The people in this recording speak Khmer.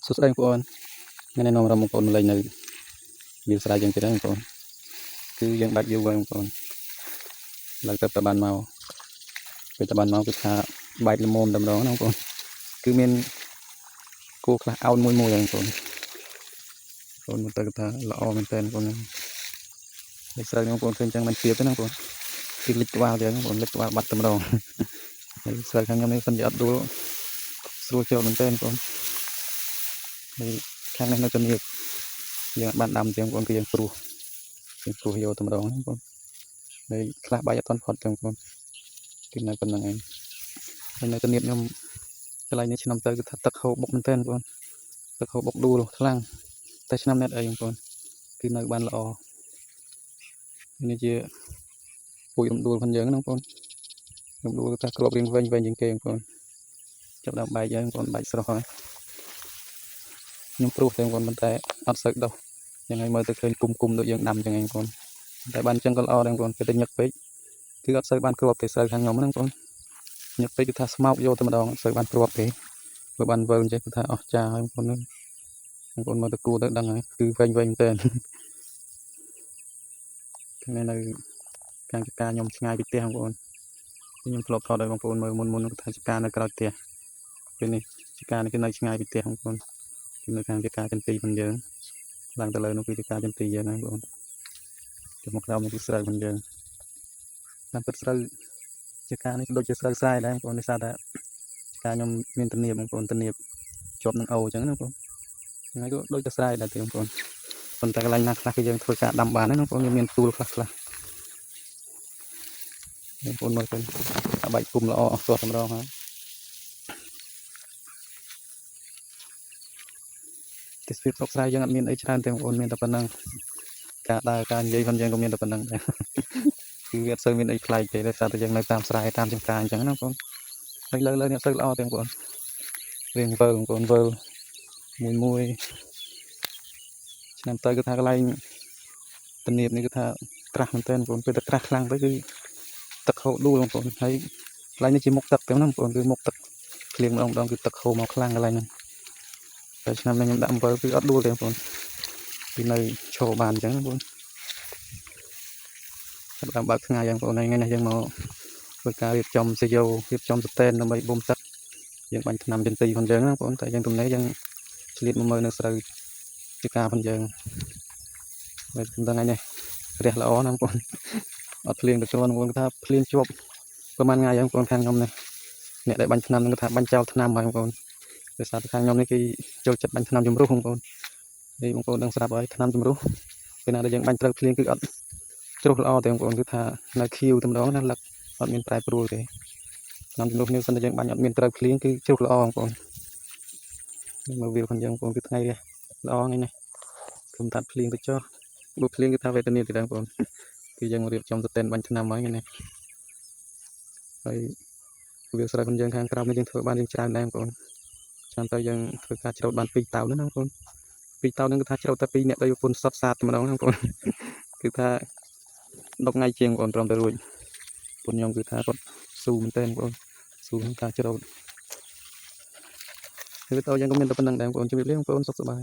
សួស្តីបងប្អូនថ្ងៃនេះនាំបងប្អូនមកលេងនៅវាលស្រែយើងទៀតហើយបងប្អូនគឺយើងបាច់យូរហើយបងប្អូនឡើងទៅបានមកពេលទៅបានមកគឺថាបែកល្មមតែម្ដងណាបងប្អូនគឺមានគោខ្លះអោនមួយហើយបងប្អូនមើលទៅថាល្អមែនតើបងប្អូនលេខស្រូវបងប្អូនឃើញចឹងមិនទៀតទេណាបងប្អូនគឺលិចក្បាលទៀតបងប្អូនលិចក្បាលបាត់តែម្ដងហើយស្រូវខាងខ្ញុំនេះសិនជាអត់ដួលស្រួលចូលមែនតើបងប្អូនហើយខាងនេះនៅទំនាបយើងបានដាំចឹងបងប្អូនគឺយើងព្រោះយកតែម្ដងបងប្អូនហើយខ្លះបាយអត់ទាន់ផុតចឹងបងប្អូនគឺនៅប៉ុណ្្នឹងឯងហើយនៅទំនាបខ្ញុំកន្លែងនេះឆ្នាំទៅគឺថាទឹកហូរបុកមែនតើបងប្អូនទឹកហូរបុកដួលខ្លាំងតែឆ្នាំនេះអីបងប្អូនគឺនៅបានល្អនេះជាពូជរំដួលផងយើងណាបងប្អូនរំដួលថាគ្រាប់រៀងវែងជាងគេបងប្អូនចាប់ដល់បែកហើយបងប្អូនបែកស្រស់ហើយខ្ញុំព្រោះតែបងប្អូនប៉ុន្តែអត់សូវដុះយ៉ាងហើយមើលទៅឃើញគុំដូចយើងដាំចឹងឯងបងប្អូនតែបានចឹងក៏ល្អដែរបងប្អូនគេទៅញឹកពេកគឺអត់សូវបានគ្រាប់ទេស្រូវខាងខ្ញុំហ្នឹងបងប្អូនញឹកពេកគឺថាស្មោកយកតែម្ដងអត់សូវបានគ្រាប់ទេបើបានវើអញ្ចឹងគឺថាអស់ចាហើយបងប្អូនមើលទៅគួរទៅដឹងហើយគឺវែងមែនតើថ្ងៃនៅខាងចកាខ្ញុំឆ្ងាយពីផ្ទះបងប្អូនខ្ញុំធ្លាប់ថតឲ្យបងប្អូនមើលមុនថាចកានៅក្រៅផ្ទះពេលនេះចកានេះគឺនៅឆ្ងាយពីផ្ទះបងប្អូនគឺនៅខាងចកាចន្ទីផងយើងឡើងទៅលើនោះគឺចកាចន្ទីយើងហ្នឹងបងប្អូនចុះមកក្រោមនេះគឺស្រូវផងយើងតាមពិតស្រូវចកានេះដូចជាស្រូវស្រែដែរបងប្អូននេះសារតែចកាខ្ញុំមានទំនាបបងប្អូនទំនាបជាប់នឹងអូអញ្ចឹងណាបងប្អូនថ្ងៃក៏ដូចតែស្រែដែរទេបងប្អូនប៉ុន្តែកន្លែងណាខ្លះគឺយើងធ្វើការដាំបានណាបងប្អូនមានទូលខ្លះបងប្អូនមើលទៅអាបែកគុំល្អអស់ទាស់តម្រងហើយទេសភាពស្រុកស្រែយើងអត់មានអីច្រើនទេបងប្អូនមានតែប៉ុណ្ណឹងការដើរការនិយាយផងយើងក៏មានតែប៉ុណ្ណឹងដែរគឺវាអត់សូវមានអីប្លែកទេដោយសារតែយើងនៅតាមស្រែតាមចំការអញ្ចឹងណាបងប្អូនហើយលើនេះអត់សូវល្អទេបងប្អូនរៀងវើបងប្អូនវើមួយឆ្នាំទៅគឺថាកន្លែងទំនាបនេះគឺថាក្រាស់មែនតើបងប្អូនពេលតែក្រាស់ខ្លាំងទៅគឺទឹកហូរដួលបងប្អូនហើយកន្លែងនេះជាមុខទឹកទេណាបងប្អូនគឺមុខទឹកភ្លៀងម្ដងគឺទឹកហូរមកខ្លាំងកន្លែងហ្នឹងតែឆ្នាំនេះខ្ញុំដាក់អំពើគឺអត់ដួលទេបងប្អូនគឺនៅឈរបានអញ្ចឹងបងប្អូនចាប់តាមបើកថ្ងៃបងប្អូនថ្ងៃនេះយើងមកធ្វើការរៀបចំសេយោរៀបចំស្តែនដើម្បីបូមទឹកយើងបាញ់ថ្នាំចន្ទីផងយើងណាបងប្អូនតែយើងទំនេរយើងឆ្លៀតមកមើលនៅស្រូវជាការផងយើងហើយថ្ងៃនេះរះល្អណាបងប្អូនអត់ភ្លៀងទៅគ្រាន់បងប្អូនថាភ្លៀងជាប់ប្រហែលថ្ងៃហ្នឹងបងប្អូនខាងខ្ញុំនេះអ្នកដែលបាញ់ថ្នាំហ្នឹងថាបាញ់ចោលថ្នាំហើយបងប្អូនដោយសារតែខាងខ្ញុំនេះគេចូលចិត្តបាញ់ថ្នាំជំរុះបងប្អូននេះបងប្អូនដឹងស្រាប់ហើយថ្នាំជំរុះពេលណាដែលយើងបាញ់ត្រូវភ្លៀងគឺអត់ជ្រុះល្អទេបងប្អូនគឺថានៅខៀវតែម្ដងណាលឹកអត់មានប្រែប្រួលទេថ្នាំជំរុះនេះសិនតែយើងបាញ់អត់មានត្រូវភ្លៀងគឺជ្រុះល្អបងប្អូនមើលវាផងយើងបងប្អូនគឺថ្ងៃរះល្អថ្ងៃនេះគុំតាត់ភ្លៀងទៅចុះបើភ្លៀងគឺថាវេទនាទេបងប្អូនគឺយើងរៀបចំស្តែនបាញ់ថ្នាំហើយនេះហើយវាស្រែផងយើងខាងក្រៅនេះយើងធ្វើបានយើងច្រើនដែរបងប្អូនឆ្នាំទៅយើងធ្វើការច្រូតបាន2តោនណាបងប្អូន2តោនហ្នឹងគឺថាច្រូតតែ2អ្នកទៅប្រពន្ធសតសាតតែម្ដងណាបងប្អូនគឺថា10ថ្ងៃជាងបងប្អូនព្រមទៅរួចប្រពន្ធខ្ញុំគឺថាគាត់ស៊ូមែនតើបងប្អូនស៊ូក្នុងការច្រូតគឺតោយើងក៏មានតែប៉ុណ្្នឹងដែរបងប្អូនជម្រាបលាបងប្អូនសុខសប្បាយ